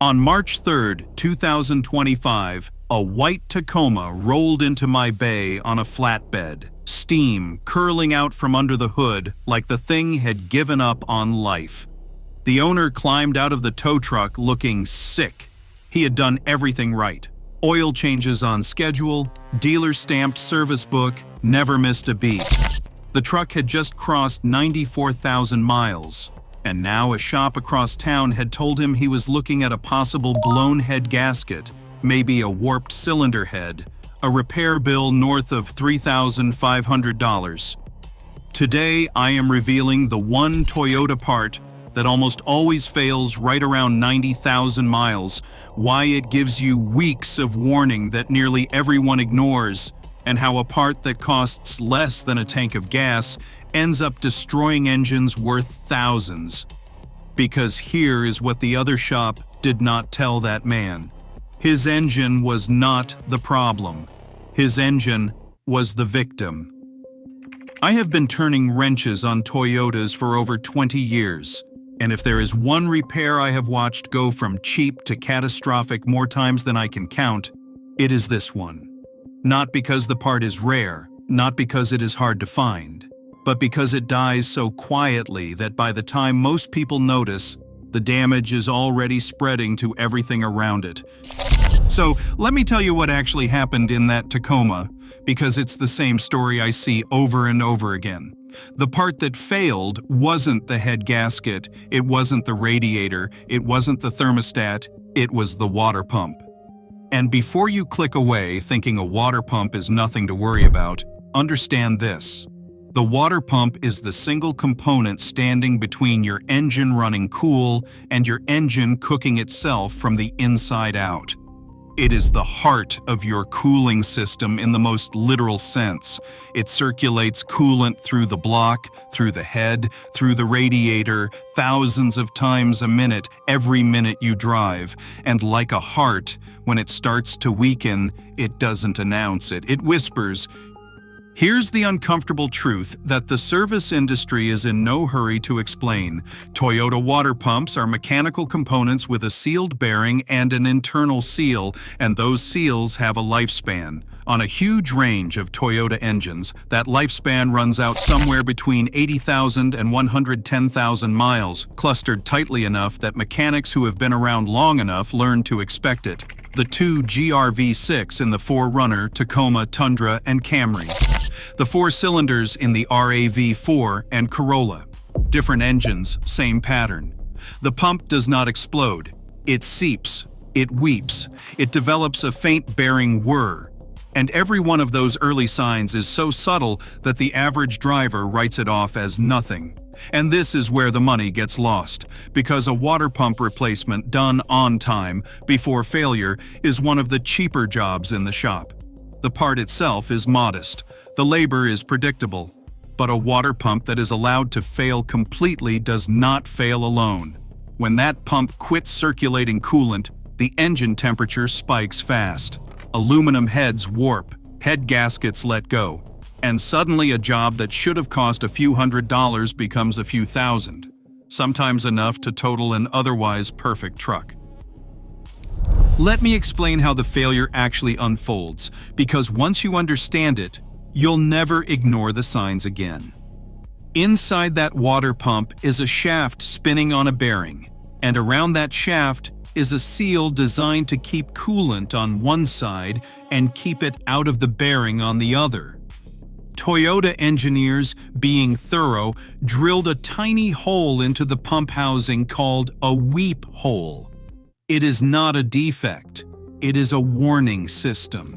On March 3, 2025, a white Tacoma rolled into my bay on a flatbed, steam curling out from under the hood like the thing had given up on life. The owner climbed out of the tow truck looking sick. He had done everything right. Oil changes on schedule, dealer-stamped service book, never missed a beat. The truck had just crossed 94,000 miles. And now a shop across town had told him he was looking at a possible blown head gasket, maybe a warped cylinder head, a repair bill north of $3,500. Today, I am revealing the one Toyota part that almost always fails right around 90,000 miles, why it gives you weeks of warning that nearly everyone ignores, and how a part that costs less than a tank of gas ends up destroying engines worth thousands. Because here is what the other shop did not tell that man. His engine was not the problem. His engine was the victim. I have been turning wrenches on Toyotas for over 20 years, and if there is one repair I have watched go from cheap to catastrophic more times than I can count, it is this one. Not because the part is rare, not because it is hard to find, but because it dies so quietly that by the time most people notice, the damage is already spreading to everything around it. So let me tell you what actually happened in that Tacoma, because it's the same story I see over and over again. The part that failed wasn't the head gasket, it wasn't the radiator, it wasn't the thermostat, it was the water pump. And before you click away thinking a water pump is nothing to worry about, understand this. The water pump is the single component standing between your engine running cool and your engine cooking itself from the inside out. It is the heart of your cooling system in the most literal sense. It circulates coolant through the block, through the head, through the radiator, thousands of times a minute, every minute you drive. And like a heart, when it starts to weaken, it doesn't announce it. It whispers. Here's the uncomfortable truth that the service industry is in no hurry to explain. Toyota water pumps are mechanical components with a sealed bearing and an internal seal, and those seals have a lifespan. On a huge range of Toyota engines, that lifespan runs out somewhere between 80,000 and 110,000 miles, clustered tightly enough that mechanics who have been around long enough learn to expect it. The two GR-V6 in the 4Runner, Tacoma, Tundra, and Camry. The 4 cylinders in the RAV4 and Corolla. Different engines, same pattern. The pump does not explode. It seeps. It weeps. It develops a faint bearing whir. And every one of those early signs is so subtle that the average driver writes it off as nothing. And this is where the money gets lost, because a water pump replacement done on time, before failure, is one of the cheaper jobs in the shop. The part itself is modest. The labor is predictable. But a water pump that is allowed to fail completely does not fail alone. When that pump quits circulating coolant, the engine temperature spikes fast. Aluminum heads warp, head gaskets let go, and suddenly a job that should have cost a few $100s becomes a few thousand, sometimes enough to total an otherwise perfect truck. Let me explain how the failure actually unfolds, because once you understand it, you'll never ignore the signs again. Inside that water pump is a shaft spinning on a bearing, and around that shaft is a seal designed to keep coolant on one side and keep it out of the bearing on the other. Toyota engineers, being thorough, drilled a tiny hole into the pump housing called a weep hole. It is not a defect, it is a warning system.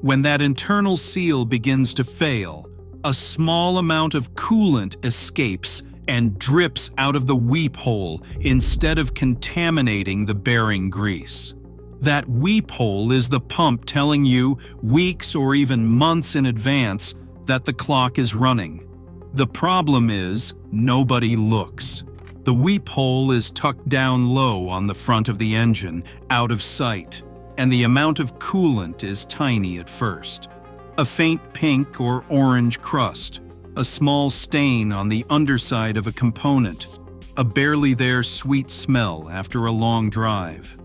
When that internal seal begins to fail, a small amount of coolant escapes and drips out of the weep hole instead of contaminating the bearing grease. That weep hole is the pump telling you, weeks or even months in advance, that the clock is running. The problem is, nobody looks. The weep hole is tucked down low on the front of the engine, out of sight, and the amount of coolant is tiny at first. A faint pink or orange crust, a small stain on the underside of a component. a barely there sweet smell after a long drive.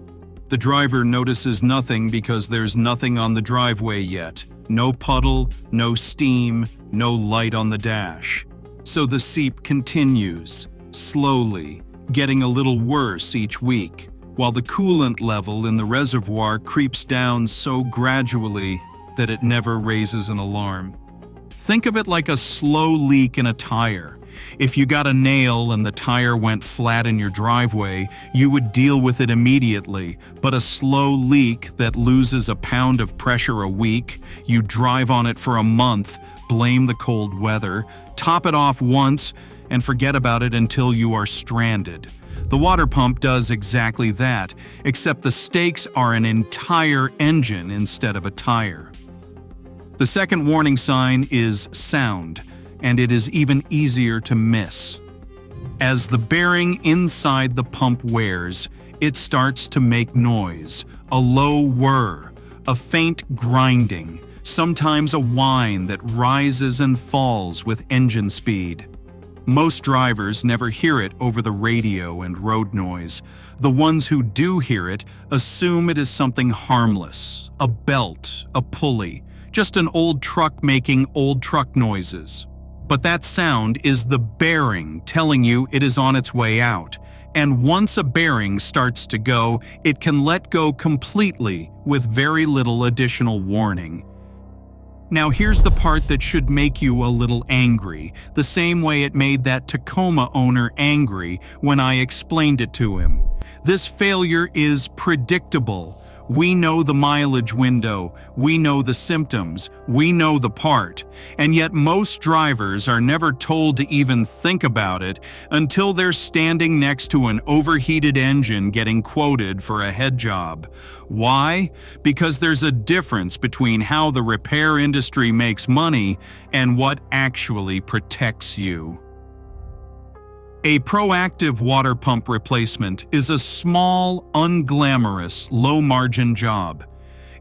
The driver notices nothing because there's nothing on the driveway yet. No puddle, no steam, no light on the dash. So the seep continues, slowly, getting a little worse each week, while the coolant level in the reservoir creeps down so gradually that it never raises an alarm. Think of it like a slow leak in a tire. If you got a nail and the tire went flat in your driveway, you would deal with it immediately, but a slow leak that loses a pound of pressure a week, you drive on it for a month, blame the cold weather, top it off once, and forget about it until you are stranded. The water pump does exactly that, except the stakes are an entire engine instead of a tire. The second warning sign is sound, and it is even easier to miss. As the bearing inside the pump wears, it starts to make noise, a low whir, a faint grinding, sometimes a whine that rises and falls with engine speed. Most drivers never hear it over the radio and road noise. The ones who do hear it assume it is something harmless, a belt, a pulley, just an old truck making old truck noises. But that sound is the bearing telling you it is on its way out. And once a bearing starts to go, it can let go completely with very little additional warning. Now here's the part that should make you a little angry, the same way it made that Tacoma owner angry when I explained it to him. This failure is predictable. We know the mileage window, we know the symptoms, we know the part, and yet most drivers are never told to even think about it until they're standing next to an overheated engine getting quoted for a head job. Why? Because there's a difference between how the repair industry makes money and what actually protects you. A proactive water pump replacement is a small, unglamorous, low-margin job.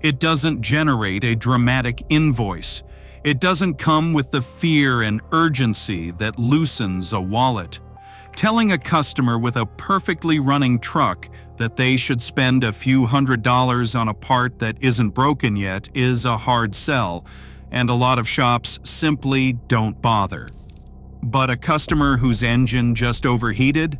It doesn't generate a dramatic invoice. It doesn't come with the fear and urgency that loosens a wallet. Telling a customer with a perfectly running truck that they should spend a few $100s on a part that isn't broken yet is a hard sell, and a lot of shops simply don't bother. But a customer whose engine just overheated?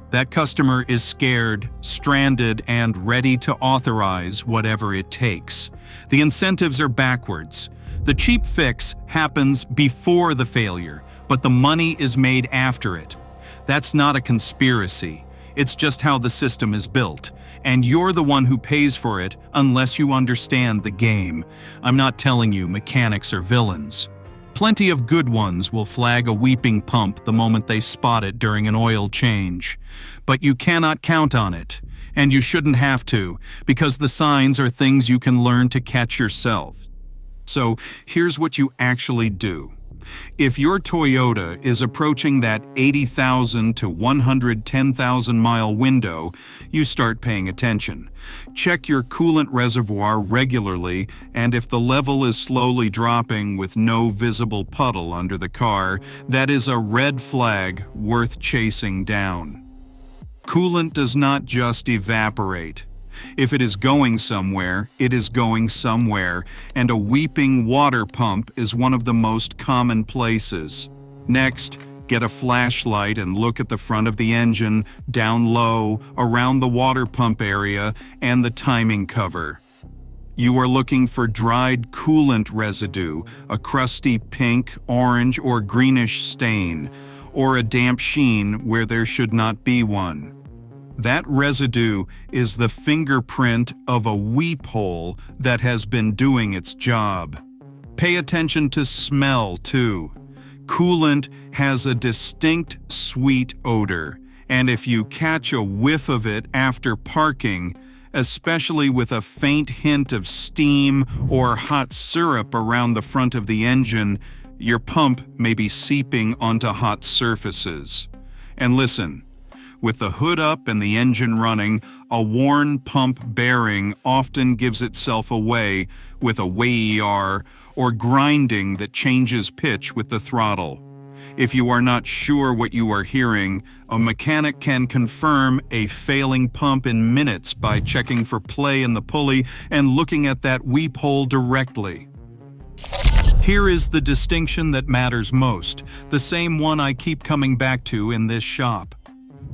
That customer is scared, stranded, and ready to authorize whatever it takes. The incentives are backwards. The cheap fix happens before the failure, but the money is made after it. That's not a conspiracy. It's just how the system is built, and you're the one who pays for it unless you understand the game. I'm not telling you mechanics are villains. Plenty of good ones will flag a weeping pump the moment they spot it during an oil change. But you cannot count on it, and you shouldn't have to, because the signs are things you can learn to catch yourself. So here's what you actually do. If your Toyota is approaching that 80,000 to 110,000 mile window, you start paying attention. Check your coolant reservoir regularly, and if the level is slowly dropping with no visible puddle under the car, that is a red flag worth chasing down. Coolant does not just evaporate. If it is going somewhere, it is going somewhere, and a weeping water pump is one of the most common places. Next, get a flashlight and look at the front of the engine, down low, around the water pump area, and the timing cover. You are looking for dried coolant residue, a crusty pink, orange, or greenish stain, or a damp sheen where there should not be one. That residue is the fingerprint of a weep hole that has been doing its job. Pay attention to smell, too. Coolant has a distinct sweet odor, and if you catch a whiff of it after parking, especially with a faint hint of steam or hot syrup around the front of the engine, your pump may be seeping onto hot surfaces. And listen, with the hood up and the engine running, a worn pump bearing often gives itself away with a wah or grinding that changes pitch with the throttle. If you are not sure what you are hearing, a mechanic can confirm a failing pump in minutes by checking for play in the pulley and looking at that weep hole directly. Here is the distinction that matters most, the same one I keep coming back to in this shop.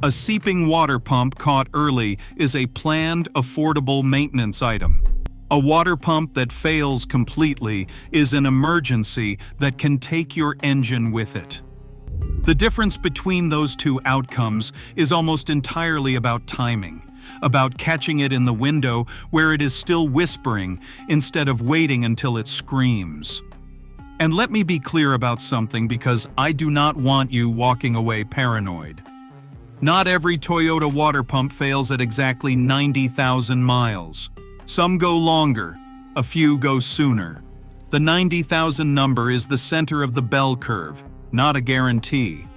A seeping water pump caught early is a planned, affordable maintenance item. A water pump that fails completely is an emergency that can take your engine with it. The difference between those two outcomes is almost entirely about timing, about catching it in the window where it is still whispering instead of waiting until it screams. And let me be clear about something, because I do not want you walking away paranoid. Not every Toyota water pump fails at exactly 90,000 miles. Some go longer, a few go sooner. The 90,000 number is the center of the bell curve, not a guarantee.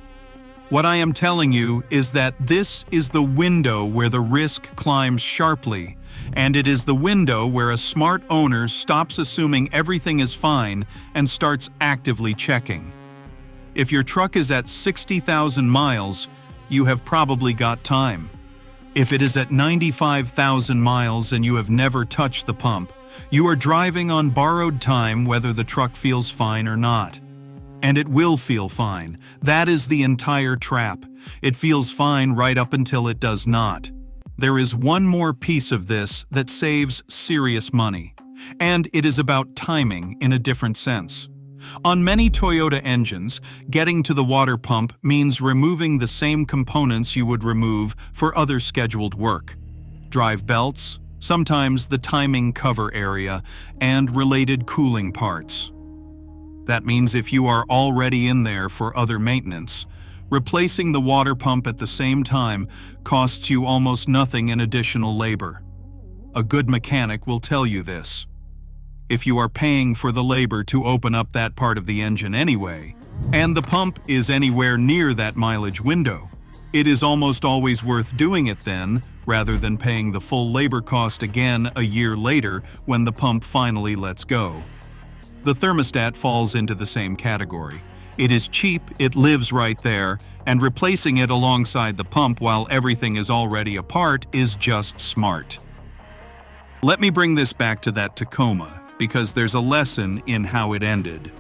What I am telling you is that this is the window where the risk climbs sharply, and it is the window where a smart owner stops assuming everything is fine and starts actively checking. If your truck is at 60,000 miles, you have probably got time. If it is at 95,000 miles and you have never touched the pump, you are driving on borrowed time whether the truck feels fine or not. And it will feel fine. That is the entire trap. It feels fine right up until it does not. There is one more piece of this that saves serious money, and it is about timing in a different sense. On many Toyota engines, getting to the water pump means removing the same components you would remove for other scheduled work. Drive belts, sometimes the timing cover area, and related cooling parts. That means if you are already in there for other maintenance, replacing the water pump at the same time costs you almost nothing in additional labor. A good mechanic will tell you this. If you are paying for the labor to open up that part of the engine anyway, and the pump is anywhere near that mileage window, it is almost always worth doing it then, rather than paying the full labor cost again a year later when the pump finally lets go. The thermostat falls into the same category. It is cheap, it lives right there, and replacing it alongside the pump while everything is already apart is just smart. Let me bring this back to that Tacoma, because there's a lesson in how it ended.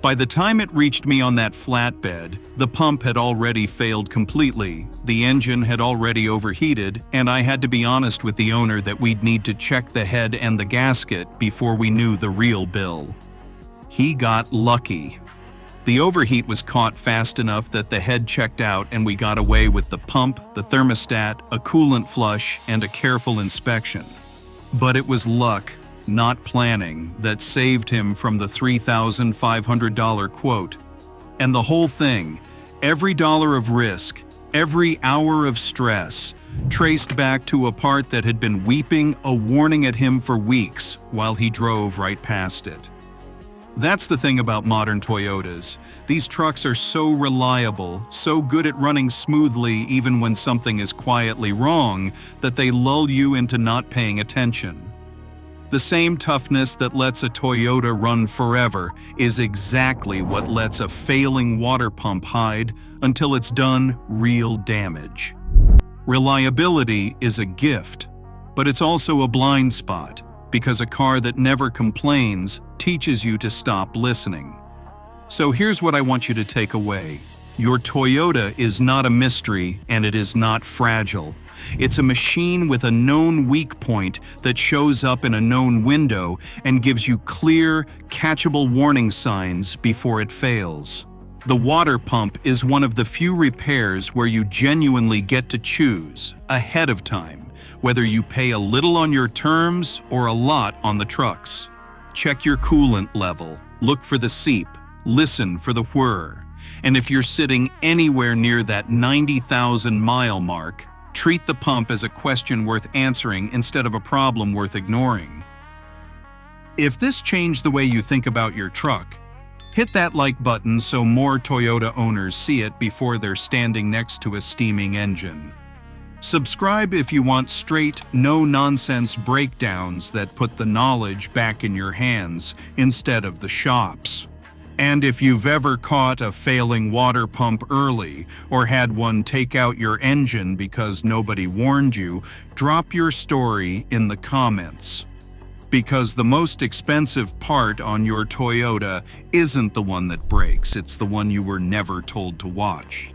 By the time it reached me on that flatbed, the pump had already failed completely, the engine had already overheated, and I had to be honest with the owner that we'd need to check the head and the gasket before we knew the real bill. He got lucky. The overheat was caught fast enough that the head checked out and we got away with the pump, the thermostat, a coolant flush, and a careful inspection. But it was luck, not planning, that saved him from the $3,500 quote. And the whole thing, every dollar of risk, every hour of stress, traced back to a part that had been weeping a warning at him for weeks while he drove right past it. That's the thing about modern Toyotas. These trucks are so reliable, so good at running smoothly even when something is quietly wrong, that they lull you into not paying attention. The same toughness that lets a Toyota run forever is exactly what lets a failing water pump hide until it's done real damage. Reliability is a gift, but it's also a blind spot, because a car that never complains teaches you to stop listening. So here's what I want you to take away. Your Toyota is not a mystery, and it is not fragile. It's a machine with a known weak point that shows up in a known window and gives you clear, catchable warning signs before it fails. The water pump is one of the few repairs where you genuinely get to choose, ahead of time, whether you pay a little on your terms or a lot on the trucks. Check your coolant level, look for the seep, listen for the whir. And if you're sitting anywhere near that 90,000 mile mark, treat the pump as a question worth answering instead of a problem worth ignoring. If this changed the way you think about your truck, hit that like button so more Toyota owners see it before they're standing next to a steaming engine. Subscribe if you want straight, no-nonsense breakdowns that put the knowledge back in your hands instead of the shop's. And if you've ever caught a failing water pump early or had one take out your engine because nobody warned you, drop your story in the comments. Because the most expensive part on your Toyota isn't the one that breaks, it's the one you were never told to watch.